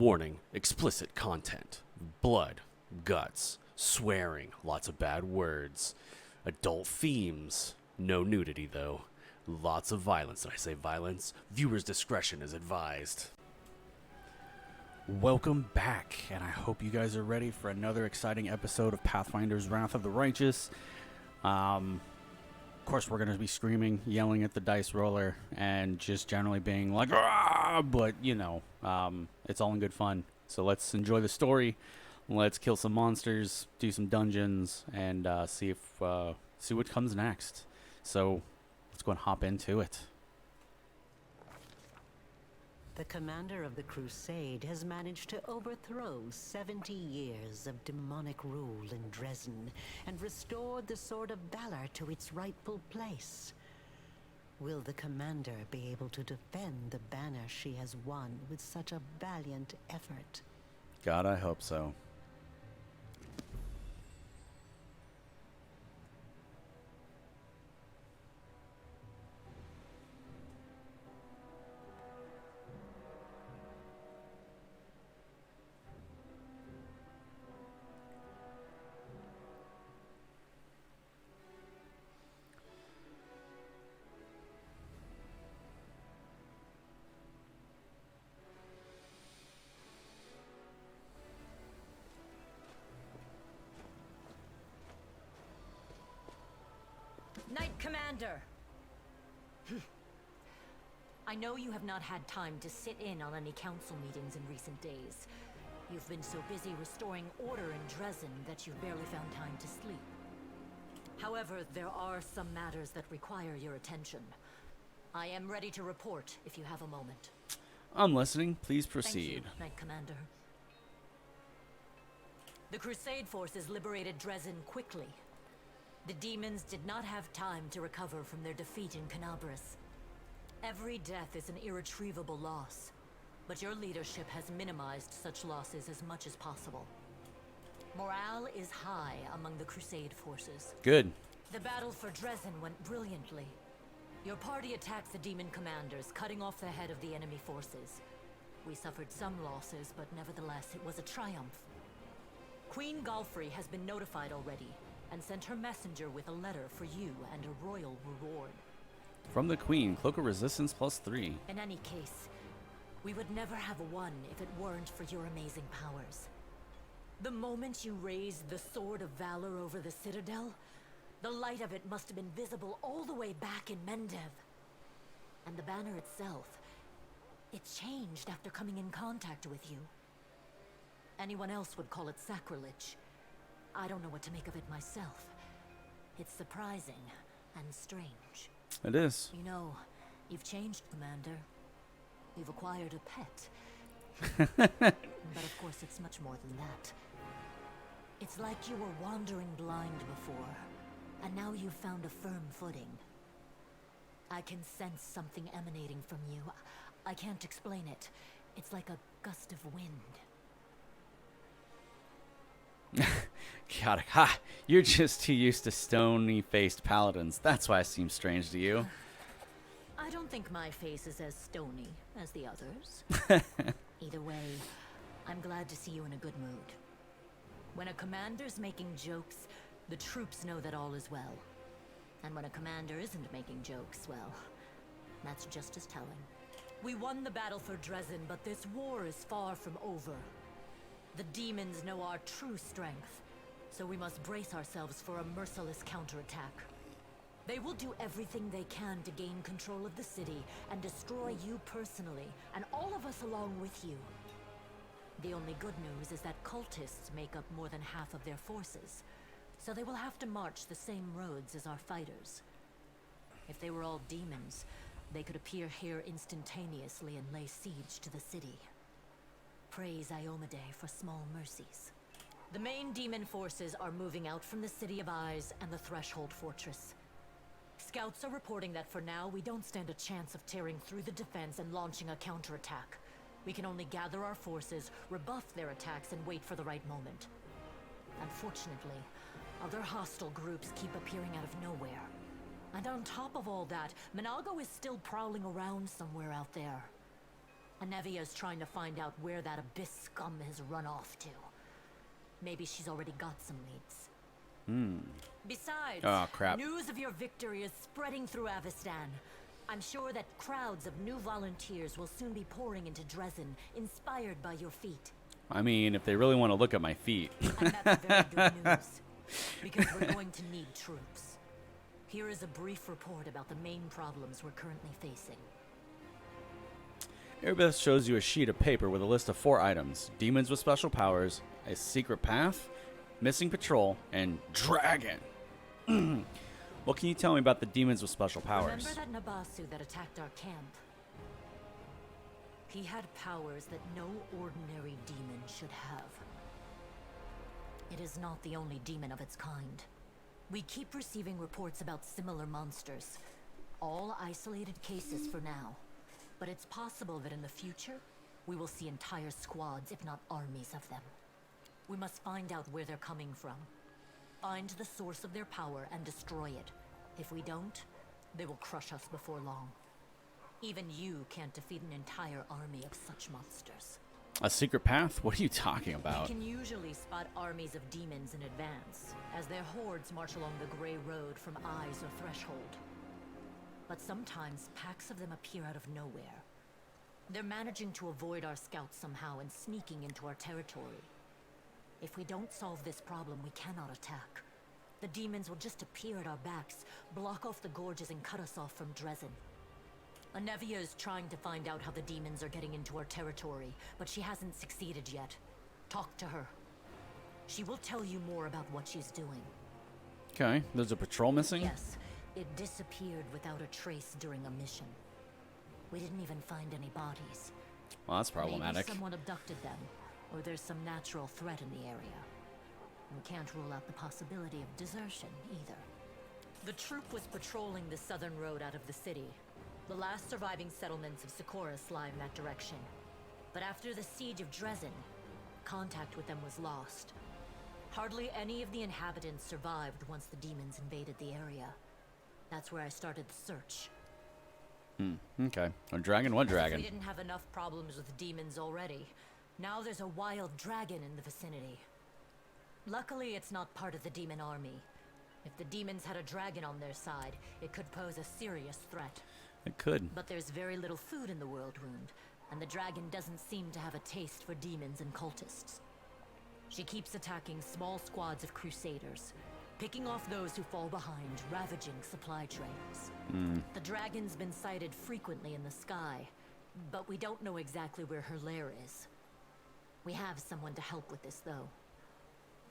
Warning, explicit content. Blood, guts, swearing, lots of bad words, adult themes. No nudity, though. Lots of violence. Did I say violence? Viewers' discretion is advised. Welcome back, and I hope you guys are ready for another exciting episode of Pathfinders Wrath of the Righteous. Of course, we're going to be screaming, yelling at the dice roller, and just generally being like, "Ah!" But, you know, it's all in good fun. So let's enjoy the story. Let's kill some monsters, do some dungeons, and see what comes next. So let's go and hop into it. The commander of the crusade has managed to overthrow 70 years of demonic rule in Dresden and restored the Sword of Valor to its rightful place. Will the commander be able to defend the banner she has won with such a valiant effort? God, I hope so. Knight Commander! I know you have not had time to sit in on any council meetings in recent days. You've been so busy restoring order in Dresden that you've barely found time to sleep. However, there are some matters that require your attention. I am ready to report if you have a moment. I'm listening. Please proceed. Thank you, Knight Commander. The Crusade forces liberated Dresden quickly. The demons did not have time to recover from their defeat in Canabras. Every death is an irretrievable loss, but your leadership has minimized such losses as much as possible. Morale is high among the Crusade forces. Good. The battle for Dresden went brilliantly. Your party attacked the demon commanders, cutting off the head of the enemy forces. We suffered some losses, but nevertheless it was a triumph. Queen Galfrey has been notified already, and sent her messenger with a letter for you and a royal reward. From the Queen, Cloak of Resistance +3. In any case, we would never have won if it weren't for your amazing powers. The moment you raised the Sword of Valor over the Citadel, the light of it must have been visible all the way back in Mendev. And the banner itself, it changed after coming in contact with you. Anyone else would call it sacrilege. I don't know what to make of it myself. It's surprising and strange. It is. You know, you've changed, Commander. You've acquired a pet. But of course, it's much more than that. It's like you were wandering blind before, and now you've found a firm footing. I can sense something emanating from you. I can't explain it. It's like a gust of wind. God, ha! You're just too used to stony-faced paladins. That's why it seems strange to you. I don't think my face is as stony as the others. Either way, I'm glad to see you in a good mood. When a commander's making jokes, the troops know that all is well. And when a commander isn't making jokes, well, that's just as telling. We won the battle for Dresden, but this war is far from over. The demons know our true strength, so we must brace ourselves for a merciless counterattack. They will do everything they can to gain control of the city and destroy you personally, and all of us along with you. The only good news is that cultists make up more than half of their forces, so they will have to march the same roads as our fighters. If they were all demons, they could appear here instantaneously and lay siege to the city. Praise Iomade for small mercies. The main demon forces are moving out from the City of Eyes and the Threshold Fortress. Scouts are reporting that for now, we don't stand a chance of tearing through the defense and launching a counterattack. We can only gather our forces, rebuff their attacks, and wait for the right moment. Unfortunately, other hostile groups keep appearing out of nowhere. And on top of all that, Minago is still prowling around somewhere out there. Anevia's trying to find out where that abyss scum has run off to. Maybe she's already got some leads. Besides, Oh, crap. news of your victory is spreading through Avestan. I'm sure that crowds of new volunteers will soon be pouring into Dresden, inspired by your feat. I mean, if they really want to look at my feet. And that's very good news, because we're going to need troops. Here is a brief report about the main problems we're currently facing. Erebeth shows you a sheet of paper with a list of 4 items. Demons with special powers, a secret path, missing patrol, and dragon. What can you tell me about the demons with special powers? Remember that Nabasu that attacked our camp? He had powers that no ordinary demon should have. It is not the only demon of its kind. We keep receiving reports about similar monsters. All isolated cases for now. But it's possible that in the future, we will see entire squads, if not armies of them. We must find out where they're coming from. Find the source of their power and destroy it. If we don't, they will crush us before long. Even you can't defeat an entire army of such monsters. A secret path? What are you talking about? We can usually spot armies of demons in advance, as their hordes march along the gray road from eyes or threshold. But sometimes packs of them appear out of nowhere. They're managing to avoid our scouts somehow and sneaking into our territory. If we don't solve this problem, we cannot attack. The demons will just appear at our backs, block off the gorges and cut us off from Dresden. Anevia is trying to find out how the demons are getting into our territory, but she hasn't succeeded yet. Talk to her. She will tell you more about what she's doing. Okay, there's a patrol missing? Yes, it disappeared without a trace during a mission. We didn't even find any bodies. Well, that's problematic. Maybe someone abducted them, or there's some natural threat in the area. We can't rule out the possibility of desertion, either. The troop was patrolling the southern road out of the city. The last surviving settlements of Sikoris lie in that direction. But after the siege of Dresden, contact with them was lost. Hardly any of the inhabitants survived once the demons invaded the area. That's where I started the search. Okay. A dragon? What dragon? We didn't have enough problems with demons already. Now there's a wild dragon in the vicinity. Luckily, it's not part of the demon army. If the demons had a dragon on their side, it could pose a serious threat. It could. But there's very little food in the world wound, and the dragon doesn't seem to have a taste for demons and cultists. She keeps attacking small squads of crusaders, picking off those who fall behind, ravaging supply trains. The dragon's been sighted frequently in the sky, but we don't know exactly where her lair is. We have someone to help with this, though.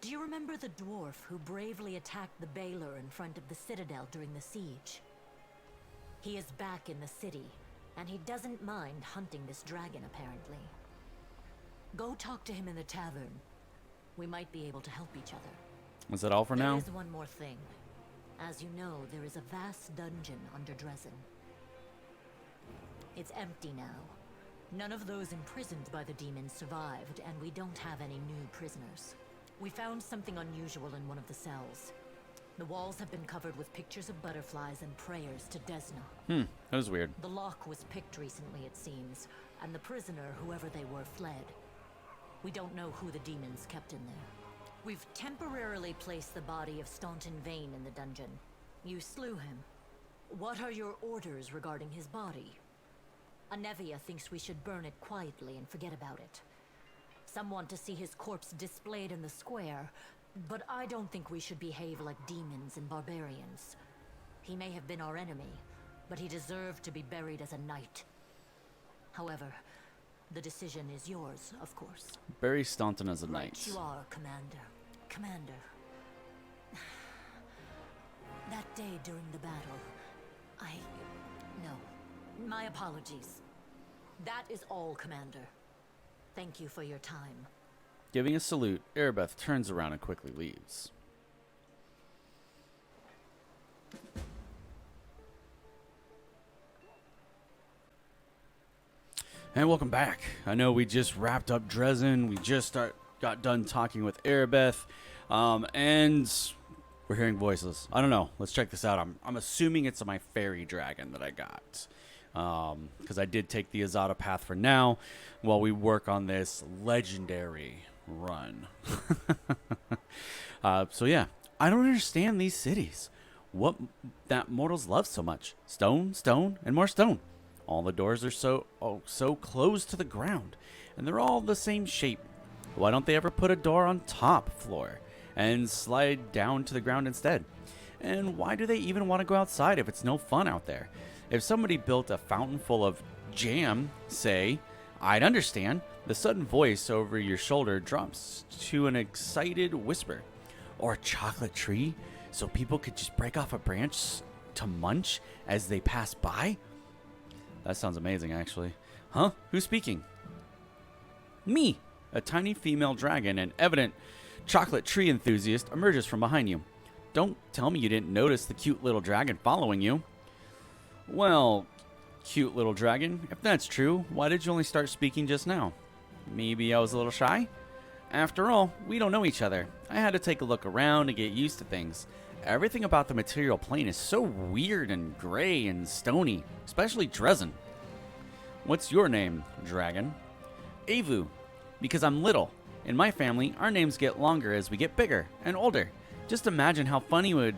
Do you remember the dwarf who bravely attacked the Baylor in front of the citadel during the siege? He is back in the city, and he doesn't mind hunting this dragon, apparently. Go talk to him in the tavern. We might be able to help each other. Is that all for now? There is one more thing. As you know, there is a vast dungeon under Dresden. It's empty now. None of those imprisoned by the demons survived, and we don't have any new prisoners. We found something unusual in one of the cells. The walls have been covered with pictures of butterflies and prayers to Desna. That was weird. The lock was picked recently, it seems, and the prisoner, whoever they were, fled. We don't know who the demons kept in there. We've temporarily placed the body of Staunton Vane in the dungeon. You slew him. What are your orders regarding his body? Anevia thinks we should burn it quietly and forget about it. Some want to see his corpse displayed in the square, but I don't think we should behave like demons and barbarians. He may have been our enemy, but he deserved to be buried as a knight. However, the decision is yours, of course. Bury Staunton as a Right, knight. you are, Commander. Commander. That day during the battle, No. My apologies. That is all, Commander. Thank you for your time. Giving a salute, Erebeth turns around and quickly leaves. And welcome back. I know we just wrapped up Dresden. We just got done talking with Erebeth. And we're hearing voices. I don't know. Let's check this out. I'm assuming it's my fairy dragon that I got. because I did take the Azada path for now while we work on this legendary run. So yeah, I don't understand these cities. What that mortals love so much. Stone, stone, and more stone. All the doors are so close to the ground, and they're all the same shape. Why don't they ever put a door on top floor and slide down to the ground instead? And why do they even want to go outside if it's no fun out there? If somebody built a fountain full of jam, say, I'd understand. The sudden voice over your shoulder drops to an excited whisper. Or a chocolate tree, so people could just break off a branch to munch as they pass by? That sounds amazing, actually. Huh? Who's speaking? Me! A tiny female dragon, an evident chocolate tree enthusiast, emerges from behind you. Don't tell me you didn't notice the cute little dragon following you. Well, cute little dragon, if that's true, why did you only start speaking just now? Maybe I was a little shy? After all, we don't know each other. I had to take a look around to get used to things. Everything about the material plane is so weird and gray and stony, especially Dresden. What's your name, dragon? Avu, because I'm little. In my family, our names get longer as we get bigger and older. Just imagine how funny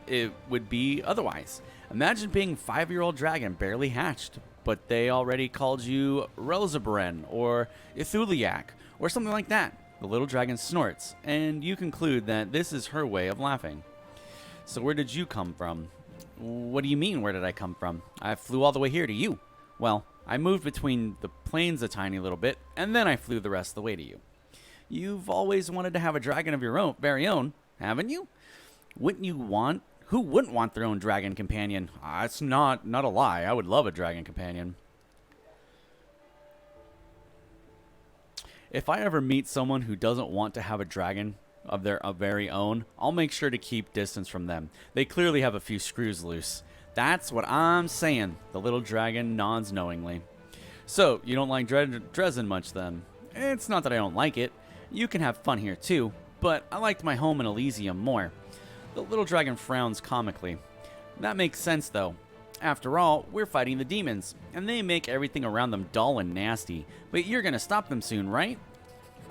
it would be otherwise. Imagine being a 5-year-old dragon barely hatched, but they already called you Relzabren or Ithuliak or something like that. The little dragon snorts, and you conclude that this is her way of laughing. So where did you come from? What do you mean, where did I come from? I flew all the way here to you. Well, I moved between the planes a tiny little bit, and then I flew the rest of the way to you. You've always wanted to have a dragon of your own, very own, haven't you? Who wouldn't want their own dragon companion? It's not a lie. I would love a dragon companion. If I ever meet someone who doesn't want to have a dragon of their very own, I'll make sure to keep distance from them. They clearly have a few screws loose. That's what I'm saying. The little dragon nods knowingly. So, you don't like Dresden much then? It's not that I don't like it. You can have fun here too, but I liked my home in Elysium more. The little dragon frowns comically. That makes sense though. After all, we're fighting the demons, and they make everything around them dull and nasty. But you're gonna stop them soon, right?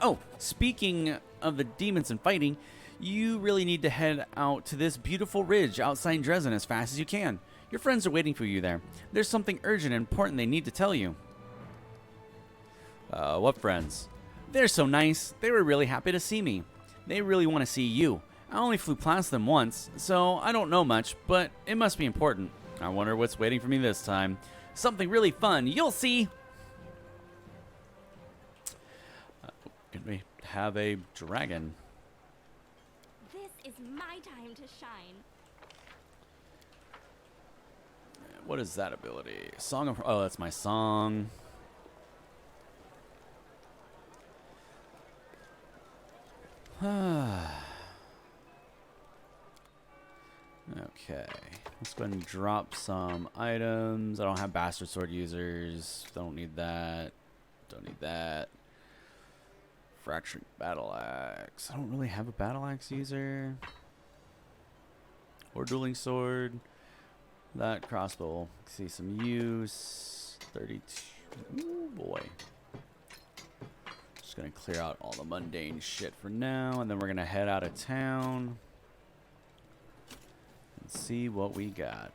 Oh, speaking of the demons and fighting, you really need to head out to this beautiful ridge outside Dresden as fast as you can. Your friends are waiting for you there. There's something urgent and important they need to tell you. What friends? They're so nice. They were really happy to see me. They really want to see you. I only flew past them once, so I don't know much, but it must be important. I wonder what's waiting for me this time. Something really fun. You'll see. Can we have a dragon? This is my time to shine. What is that ability? Song of... Oh, that's my song. Okay. Let's go ahead and drop some items. I don't have Bastard Sword users. Don't need that. Don't need that. Fracturing Battle Axe. I don't really have a Battle Axe user. Or Dueling Sword. That crossbow. See some use. 32. Ooh, boy. Just gonna clear out all the mundane shit for now, and then we're gonna head out of town and see what we got.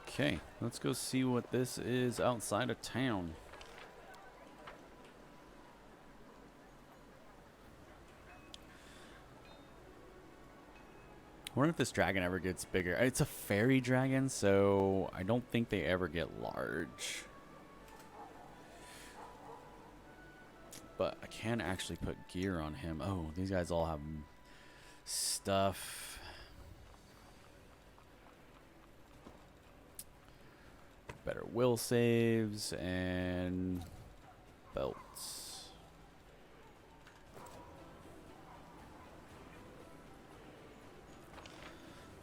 Okay, let's go see what this is outside of town. I wonder if this dragon ever gets bigger. It's a fairy dragon, so I don't think they ever get large. But I can actually put gear on him. Oh, these guys all have stuff. Better will saves and belts.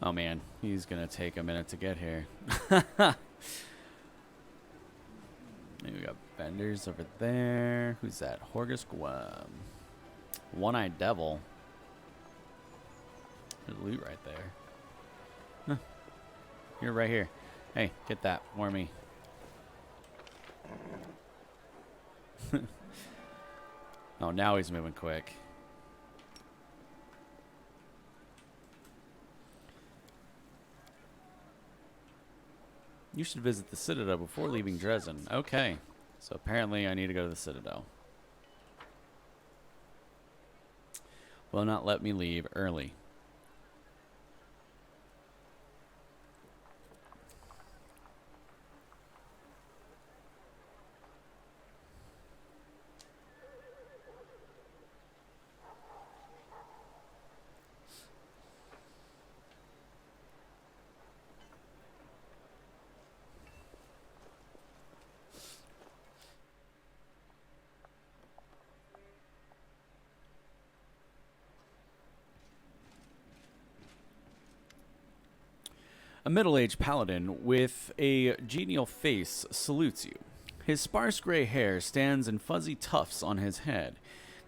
Oh man, he's gonna take a minute to get here. We got vendors over there. Who's that? Horgus Gwem. One-eyed devil. There's loot right there. Huh. You're right here. Hey, get that for me. Oh, now he's moving quick. You should visit the Citadel before leaving Dresden. Okay. So apparently I need to go to the Citadel. Will not let me leave early. A middle-aged paladin with a genial face salutes you. His sparse gray hair stands in fuzzy tufts on his head,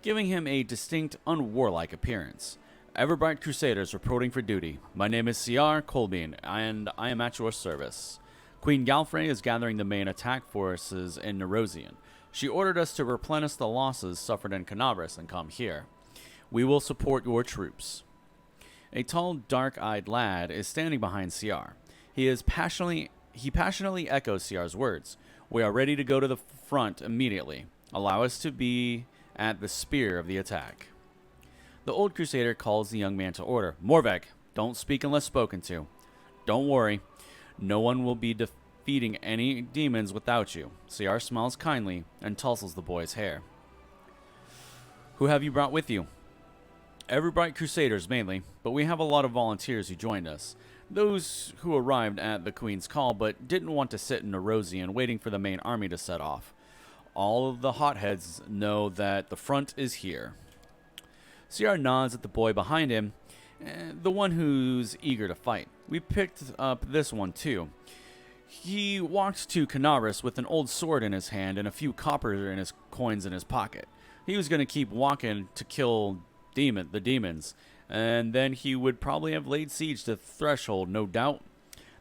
giving him a distinct, unwarlike appearance. Everbright Crusaders reporting for duty. My name is C.R. Colbean, and I am at your service. Queen Galfrey is gathering the main attack forces in Nerosian. She ordered us to replenish the losses suffered in Canabras and come here. We will support your troops. A tall, dark-eyed lad is standing behind CR. He passionately echoes CR's words. We are ready to go to the front immediately. Allow us to be at the spear of the attack. The old crusader calls the young man to order. Morveg, don't speak unless spoken to. Don't worry. No one will be defeating any demons without you. CR smiles kindly and tousles the boy's hair. Who have you brought with you? Everbright Crusaders mainly, but we have a lot of volunteers who joined us. Those who arrived at the Queen's call but didn't want to sit in Nerosian waiting for the main army to set off. All of the hotheads know that the front is here. CR nods at the boy behind him, the one who's eager to fight. We picked up this one too. He walked to Canabras with an old sword in his hand and a few copper in his coins in his pocket. He was going to keep walking to kill the demons, and then he would probably have laid siege to the threshold, no doubt.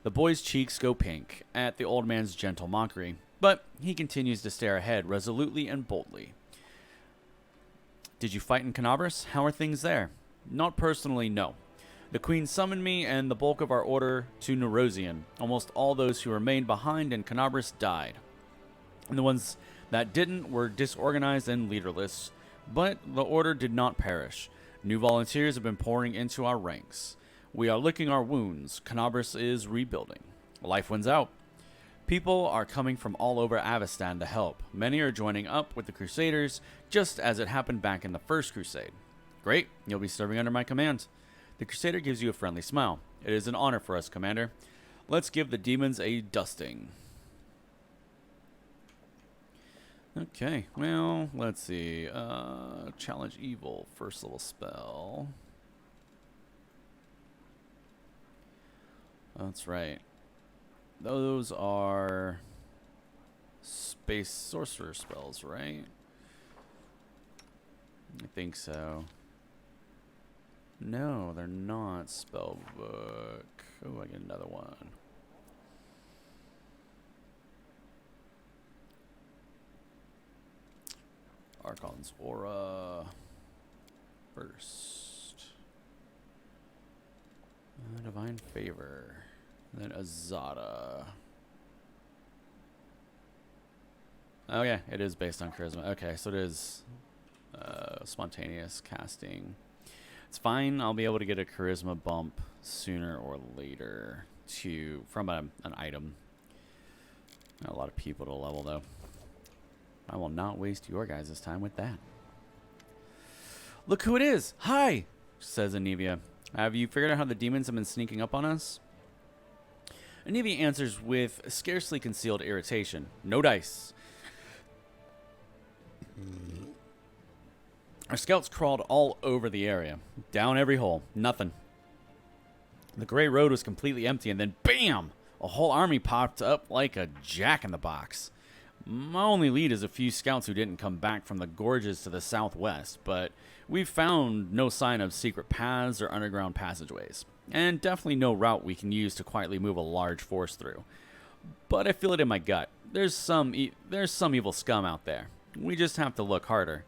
The boy's cheeks go pink at the old man's gentle mockery, but he continues to stare ahead resolutely and boldly. Did you fight in Canabras? How are things there? Not personally, no. The Queen summoned me and the bulk of our order to Nerosian. Almost all those who remained behind in Canabras died. And the ones that didn't were disorganized and leaderless. But the order did not perish. New volunteers have been pouring into our ranks. We are licking our wounds. Canabras is rebuilding. Life wins out. People are coming from all over Avestan to help. Many are joining up with the Crusaders, just as it happened back in the First Crusade. Great, you'll be serving under my command. The Crusader gives you a friendly smile. It is an honor for us, Commander. Let's give the demons a dusting. Okay, well, let's see. Challenge Evil, first level spell. That's right. Those are space sorcerer spells, right? I think so. No, they're not spell book. Oh, I get another one. Archon's Aura first. Divine Favor. Then Azada. Oh yeah, it is based on charisma. Okay, so it is spontaneous casting. It's fine. I'll be able to get a charisma bump sooner or later from an item. Not a lot of people to level though. I will not waste your guys' time with that. Look who it is! Hi! Says Anivia. Have you figured out how the demons have been sneaking up on us? Anivia answers with scarcely concealed irritation. No dice. Our scouts crawled all over the area. Down every hole. Nothing. The Grey Road was completely empty, and then BAM! A whole army popped up like a jack-in-the-box. My only lead is a few scouts who didn't come back from the gorges to the southwest, but we've found no sign of secret paths or underground passageways, and definitely no route we can use to quietly move a large force through. But I feel it in my gut. There's some evil scum out there. We just have to look harder.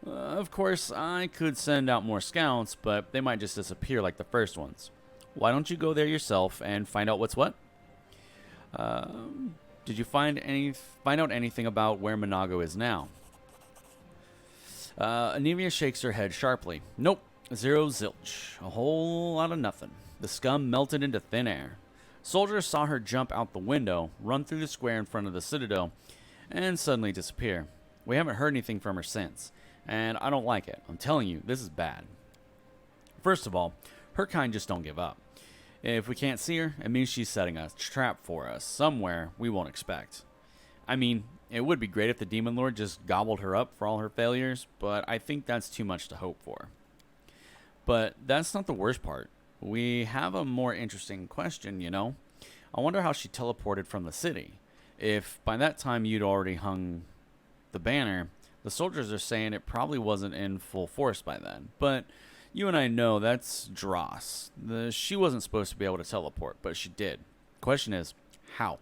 Of course, I could send out more scouts, but they might just disappear like the first ones. Why don't you go there yourself and find out what's what? Did you find out anything about where Monago is now? Anivia shakes her head sharply. Nope, zero zilch. A whole lot of nothing. The scum melted into thin air. Soldiers saw her jump out the window, run through the square in front of the citadel, and suddenly disappear. We haven't heard anything from her since, and I don't like it. I'm telling you, this is bad. First of all, her kind just don't give up. If we can't see her, it means she's setting a trap for us somewhere we won't expect. I mean, it would be great if the Demon Lord just gobbled her up for all her failures, but I think that's too much to hope for. But that's not the worst part. We have a more interesting question, you know? I wonder how she teleported from the city. If by that time you'd already hung the banner, the soldiers are saying it probably wasn't in full force by then, but you and I know that's dross. She wasn't supposed to be able to teleport, but she did. Question is, how?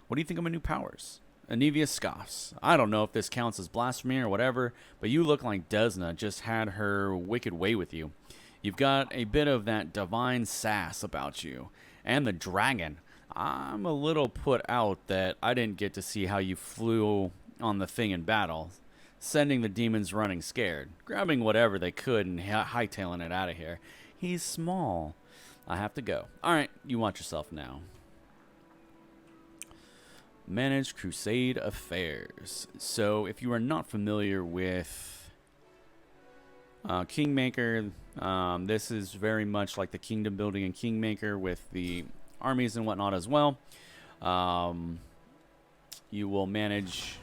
What do you think of my new powers? Anivia scoffs. I don't know if this counts as blasphemy or whatever, but you look like Desna just had her wicked way with you. You've got a bit of that divine sass about you. And the dragon. I'm a little put out that I didn't get to see how you flew on the thing in battle, sending the demons running scared, grabbing whatever they could and hightailing it out of here. He's small. I have to go. Alright, you watch yourself now. Manage Crusade Affairs. So, if you are not familiar with Kingmaker, this is very much like the kingdom building in Kingmaker with the armies and whatnot as well. You will manage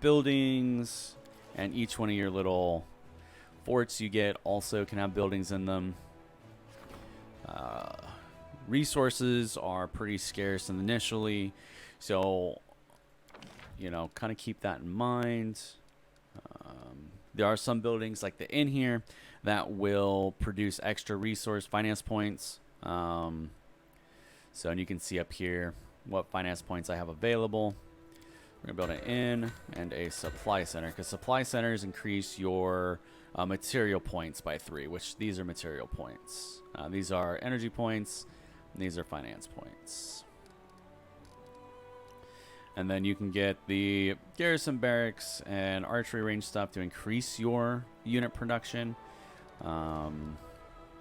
buildings, and each one of your little forts you get also can have buildings in them. Resources are pretty scarce initially, so you know, kind of keep that in mind. There are some buildings like the inn here that will produce extra resource finance points. So and you can see up here what finance points I have available. We're going to build an inn and a supply center, because supply centers increase your material points by 3, which these are material points. These are energy points, and these are finance points. And then you can get the garrison barracks and archery range stuff to increase your unit production,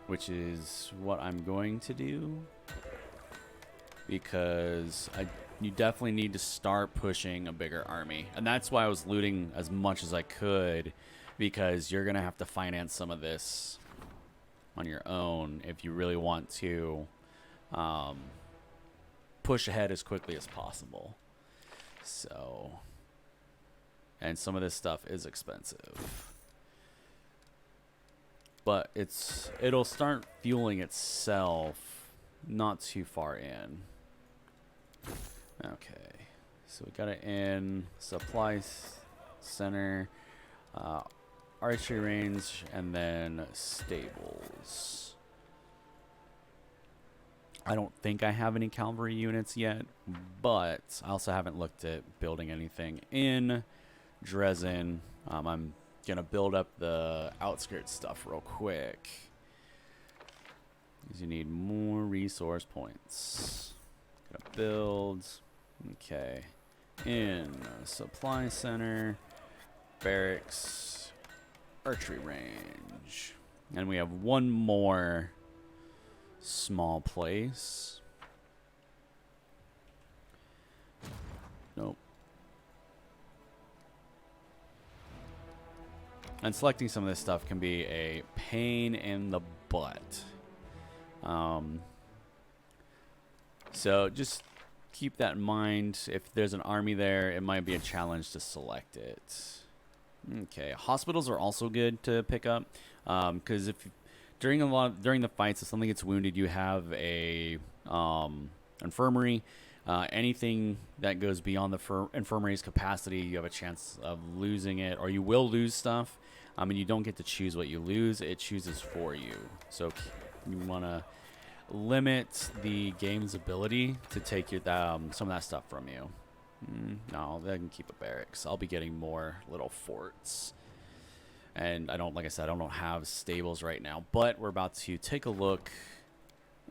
which is what I'm going to do, because you definitely need to start pushing a bigger army. And that's why I was looting as much as I could, because you're going to have to finance some of this on your own if you really want to push ahead as quickly as possible. So, and some of this stuff is expensive, but it'll start fueling itself not too far in. Okay, so we got it in supply center, archery range, and then stables. I don't think I have any cavalry units yet, but I also haven't looked at building anything in Dresden. I'm going to build up the outskirts stuff real quick, because you need more resource points. Gotta build. Okay. In supply center, barracks, archery range. And we have one more small place. Nope. And selecting some of this stuff can be a pain in the butt. So just keep that in mind. If there's an army there, it might be a challenge to select it. Okay, hospitals are also good to pick up, because if during the fights, if something gets wounded, you have a infirmary. Anything that goes beyond the infirmary's capacity, you have a chance of losing it, or you will lose stuff. I mean, you don't get to choose what you lose; it chooses for you. So you want to limit the game's ability to take your some of that stuff from you. No, they can keep a barracks. I'll be getting more little forts. And like I said, I don't have stables right now, but we're about to take a look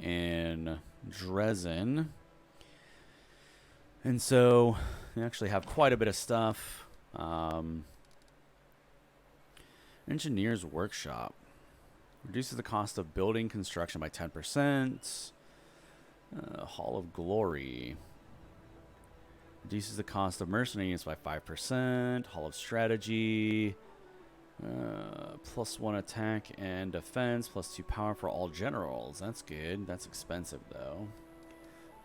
in Dresden. And so we actually have quite a bit of stuff. Engineer's Workshop. Reduces the cost of building construction by 10%. Hall of Glory. Reduces the cost of mercenary units by 5%. Hall of Strategy. +1 attack and defense, +2 power for all generals. That's good. That's expensive, though.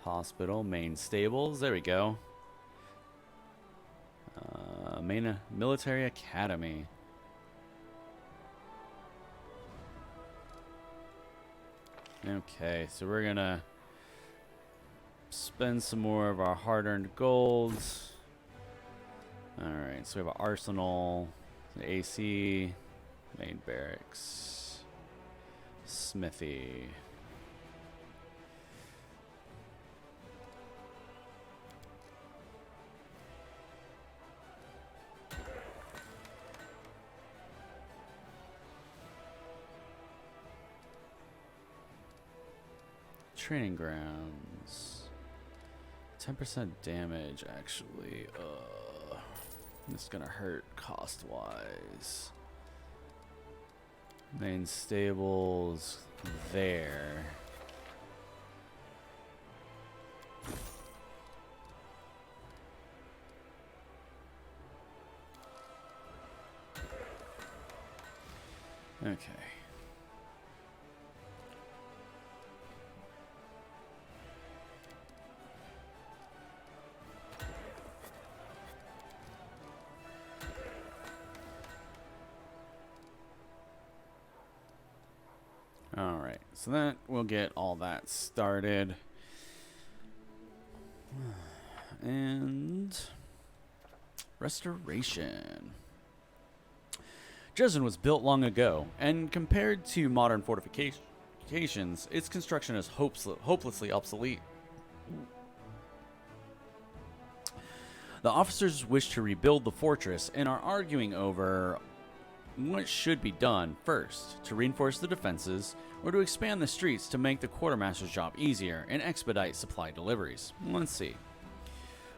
Hospital, main stables. There we go. Main military academy. Okay, so we're gonna spend some more of our hard-earned gold. Alright, so we have an arsenal, AC, main barracks, smithy. Training grounds. 10% damage, actually. This is gonna hurt cost-wise. Main stables there. Okay. Alright, so that we'll get all that started. And restoration. Dresden was built long ago, and compared to modern fortifications, its construction is hopelessly obsolete. The officers wish to rebuild the fortress and are arguing over what should be done first, to reinforce the defenses or to expand the streets to make the quartermaster's job easier and expedite supply deliveries. Let's see.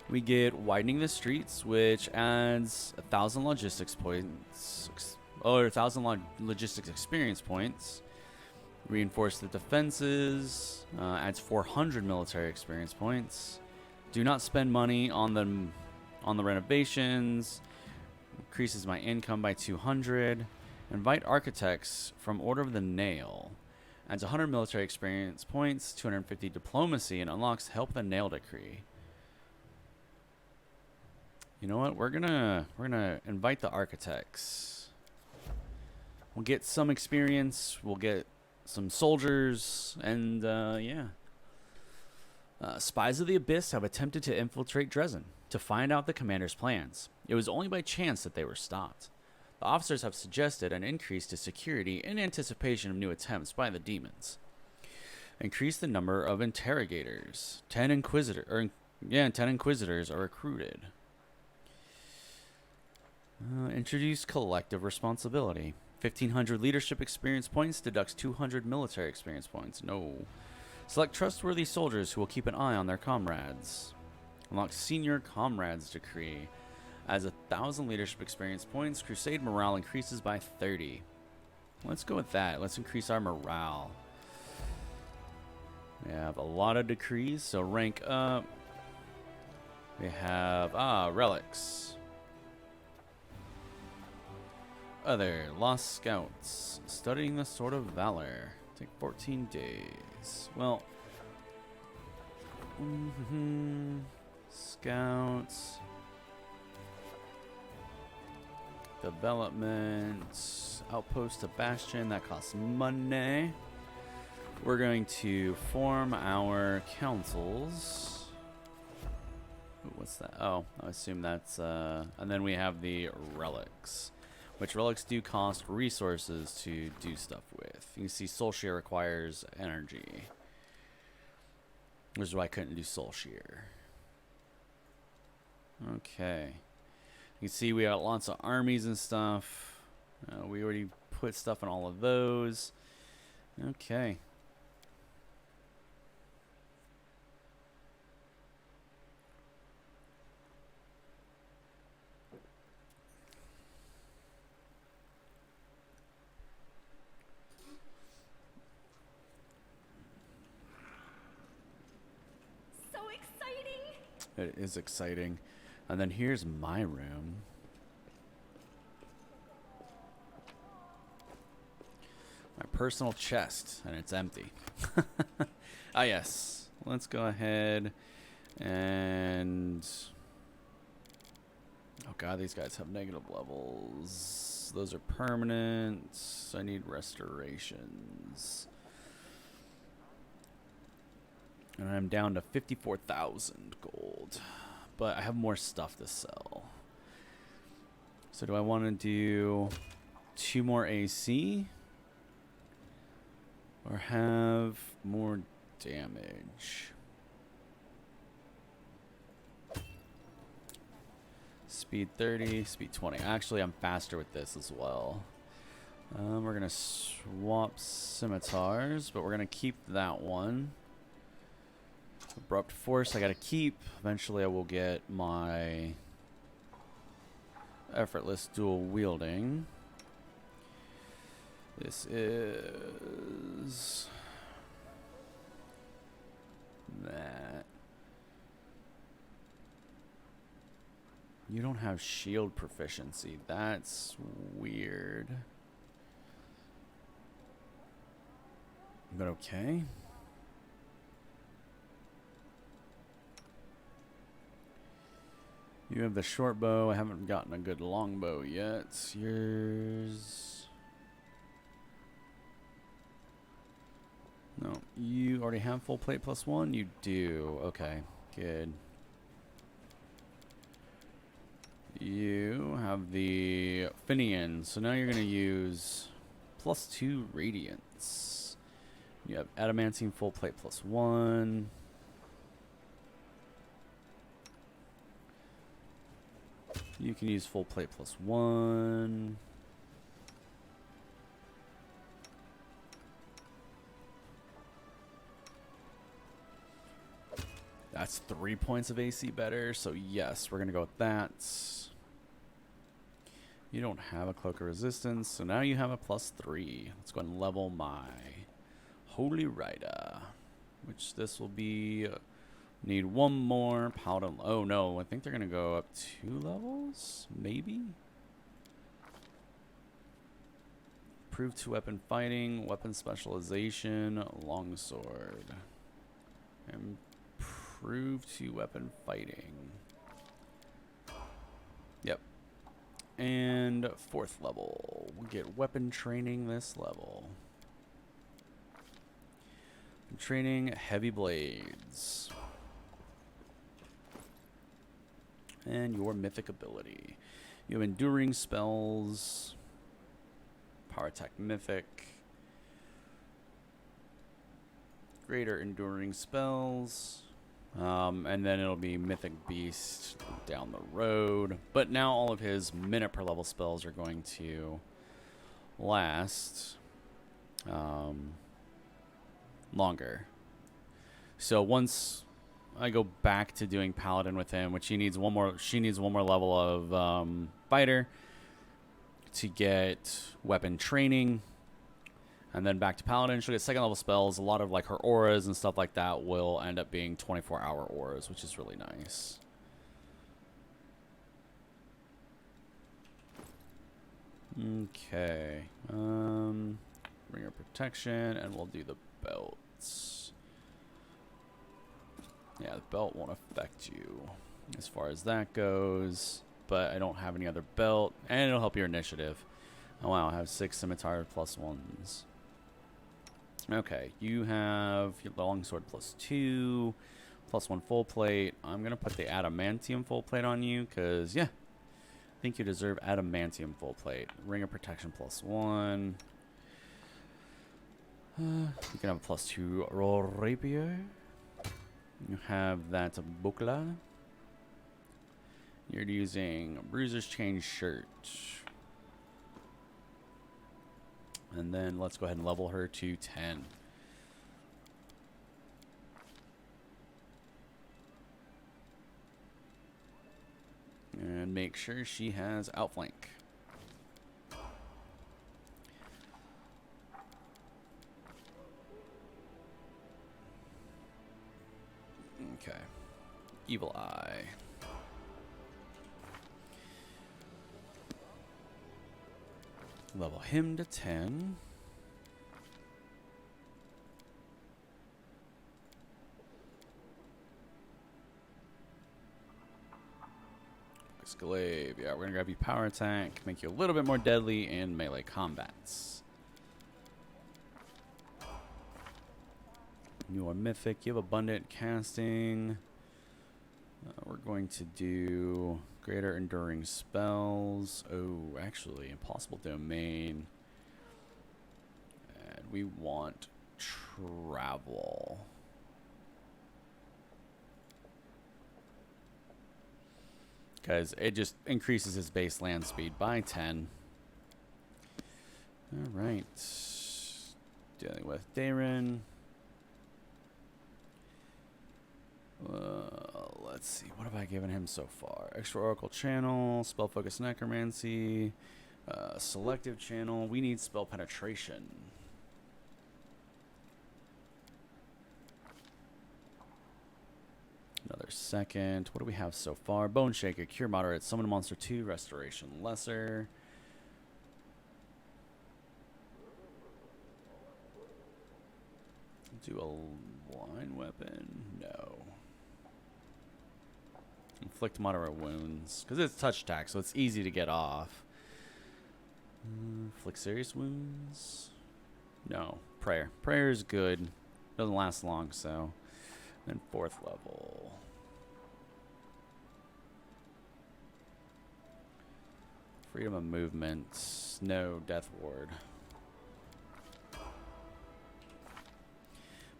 We get widening the streets, which adds 1,000 logistics points, or 1,000 logistics experience points. Reinforce the defenses, adds 400 military experience points. Do not spend money on the renovations. Increases my income by 200. Invite architects from Order of the Nail. Adds 100 military experience points, 250 diplomacy, and unlocks Help the Nail Decree. You know what? We're gonna invite the architects. We'll get some experience. We'll get some soldiers, and yeah. Spies of the Abyss have attempted to infiltrate Dresden to find out the commander's plans. It was only by chance that they were stopped. The officers have suggested an increase to security in anticipation of new attempts by the demons. Increase the number of interrogators. 10 inquisitors are recruited. Introduce collective responsibility. 1,500 leadership experience points deducts 200 military experience points. No. Select trustworthy soldiers who will keep an eye on their comrades. Unlock Senior Comrades Decree. As 1,000 leadership experience points, Crusade morale increases by 30. Let's go with that. Let's increase our morale. We have a lot of decrees, so rank up. We have, relics. Other, Lost Scouts. Studying the Sword of Valor. Take 14 days. Well, Scouts. Development. outpost to Bastion. That costs money. We're going to form our councils. Ooh, what's that? Oh, I assume that's... and then we have the relics, which relics do cost resources to do stuff with. You can see Soul Shear requires energy, which is why I couldn't do Soul Shear. Okay. You can see we got lots of armies and stuff. We already put stuff in all of those. Okay. So exciting! It is exciting. And then here's my room. My personal chest, and it's empty. Ah, yes. Let's go ahead and... Oh god, these guys have negative levels. Those are permanent. I need restorations. And I'm down to 54,000 gold. But I have more stuff to sell. So do I want to do 2 more AC? Or have more damage? Speed 30, speed 20. Actually, I'm faster with this as well. We're going to swap scimitars, but we're going to keep that one. Abrupt Force I gotta keep. Eventually I will get my effortless dual wielding. This is that. You don't have shield proficiency. That's weird. But okay. You have the short bow. I haven't gotten a good long bow yet. Yours... No, you already have full plate +1? You do. Okay, good. You have the Finian, so now you're going to use +2 Radiance. You have Adamantine full plate +1. You can use full plate +1. That's 3 points of AC better, so yes, we're going to go with that. You don't have a Cloak of Resistance, so now you have a +3. Let's go ahead and level my Holy Rider, which this will be... Need one more Paladin. Oh no, I think they're going to go up 2 levels? Maybe? Improve 2-weapon fighting, weapon specialization, longsword. Improve 2-weapon fighting. Yep. And 4th level. We get weapon training this level. Training heavy blades. And your mythic ability. You have enduring spells. Power attack mythic. Greater enduring spells. And then it'll be mythic beast down the road. But now all of his minute per level spells are going to last longer. So once I go back to doing paladin with him, which she needs one more level of fighter to get weapon training, and then back to paladin. She'll get 2nd level spells. A lot of like her auras and stuff like that will end up being 24-hour auras, which is really nice. Okay. Ringer protection, and we'll do the belts. Yeah, the belt won't affect you as far as that goes, but I don't have any other belt, and it'll help your initiative. Oh wow, I have 6 scimitar +1s. Okay, you have your longsword +2, +1 full plate. I'm gonna put the adamantium full plate on you, cause yeah, I think you deserve adamantium full plate. Ring of protection +1. You can have a +2 roll rapier. You have that bukla. You're using a Bruiser's Chain shirt. And then let's go ahead and level her to 10. And make sure she has outflank. Okay. Evil Eye. Level him to 10. Glaive. Yeah, we're gonna grab you power attack, make you a little bit more deadly in melee combats. You are mythic. You have abundant casting. We're going to do greater enduring spells. Oh, actually, impossible domain. And we want travel. Because it just increases his base land speed by 10. Alright. Dealing with Darren. Let's see. What have I given him so far? Extra Oracle Channel, Spell Focus Necromancy, Selective Channel. We need Spell Penetration. Another second. What do we have so far? Bone Shaker, Cure Moderate, Summon a Monster 2, Restoration Lesser. Do a line weapon? No. Inflict moderate wounds. Because it's touch attack, so it's easy to get off. Inflict serious wounds? No. Prayer. Prayer is good. Doesn't last long, so. Then 4th level. Freedom of movement. No. Death Ward.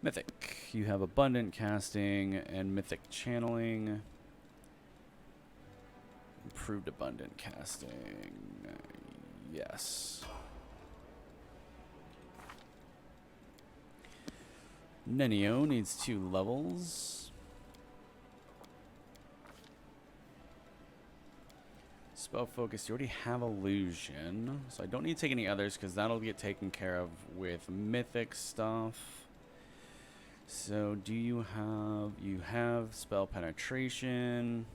Mythic. You have abundant casting and mythic channeling. Improved abundant casting. Yes. Nenio needs 2 levels. Spell focus. You already have illusion, so I don't need to take any others because that'll get taken care of with mythic stuff. So do you have spell penetration?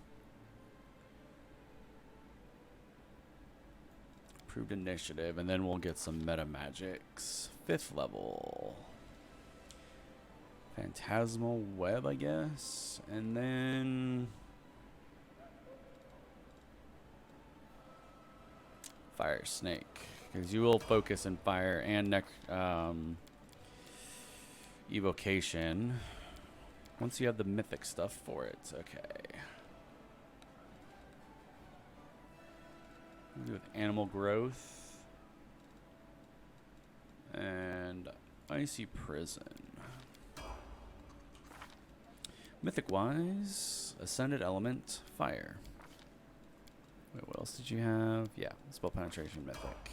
Improved initiative, and then we'll get some meta magics. 5th level. Phantasmal web, I guess. And then fire snake, because you will focus in fire and evocation once you have the mythic stuff for it. Okay. With animal growth and icy prison. Mythic wise, ascended element, fire. Wait, what else did you have? Yeah, spell penetration, mythic.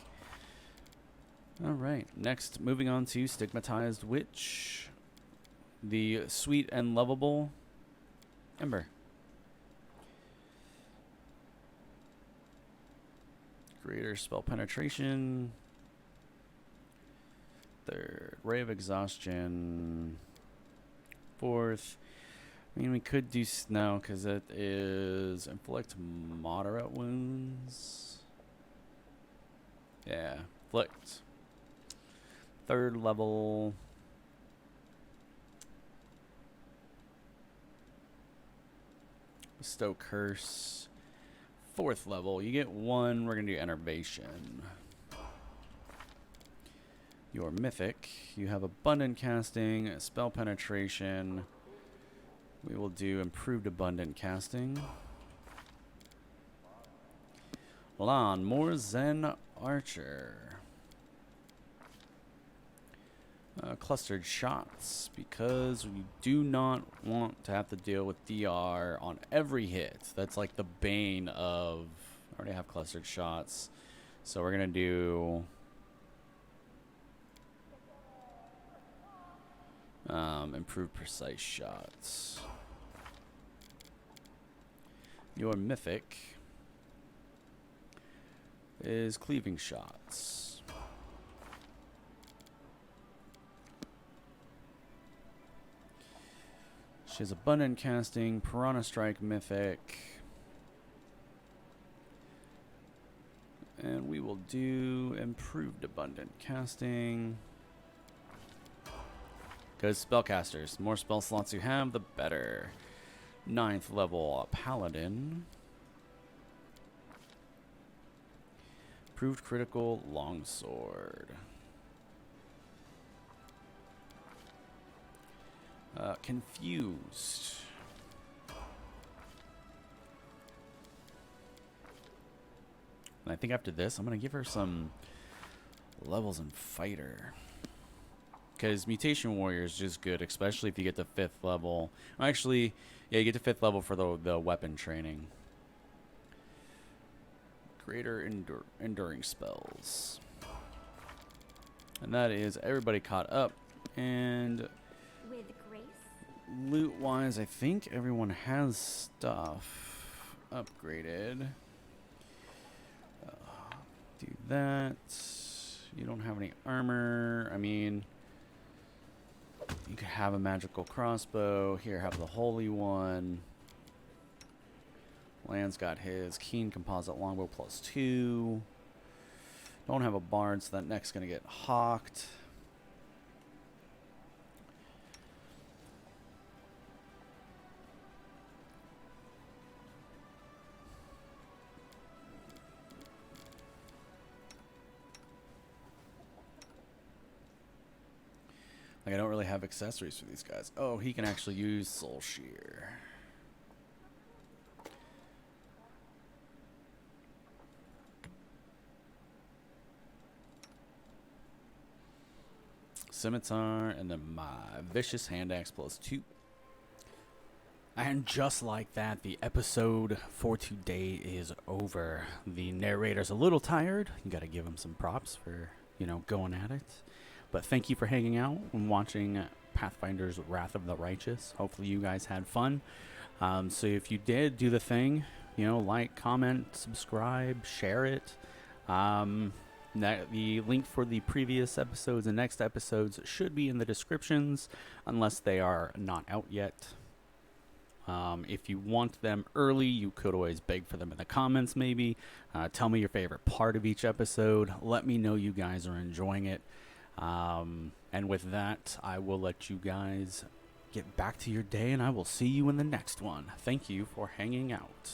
All right, next, moving on to stigmatized witch, the sweet and lovable Ember. Greater spell penetration. 3rd, ray of exhaustion. 4th. I mean, we could do snow because it is inflict moderate wounds. Yeah, inflict. 3rd level. Bestow curse. 4th level. You get 1. We're gonna do enervation. Your mythic. You have abundant casting, spell penetration. We will do improved abundant casting. Lan, more Zen Archer. Clustered shots, because we do not want to have to deal with DR on every hit. That's like the bane of... I already have clustered shots. So we're going to do... improved precise shots. Your mythic is cleaving shots. She has abundant casting, piranha strike mythic. And we will do improved abundant casting. Because spellcasters, the more spell slots you have, the better. 9th level paladin. Improved critical longsword. Confused. And I think after this, I'm going to give her some levels in fighter. Because Mutation Warrior is just good, especially if you get to 5th level. Actually, yeah, you get to 5th level for the weapon training. Greater enduring spells. And that is everybody caught up. And With grace. loot-wise, I think everyone has stuff upgraded. Do that. You don't have any armor. I mean... You could have a magical crossbow. Here, have the holy one. Land's got his keen composite longbow +2. Don't have a bard, so that neck's gonna get hawked. Like, I don't really have accessories for these guys. Oh, he can actually use Soul Shear. Scimitar, and then my Vicious Hand Axe +2. And just like that, the episode for today is over. The narrator's a little tired. You gotta give him some props for, you know, going at it. But thank you for hanging out and watching Pathfinders Wrath of the Righteous. Hopefully you guys had fun. So if you did, do the thing. You know, like, comment, subscribe, share it. The link for the previous episodes and next episodes should be in the descriptions, unless they are not out yet. If you want them early, you could always beg for them in the comments maybe. Tell me your favorite part of each episode. Let me know you guys are enjoying it. And with that, I will let you guys get back to your day, and I will see you in the next one. Thank you for hanging out.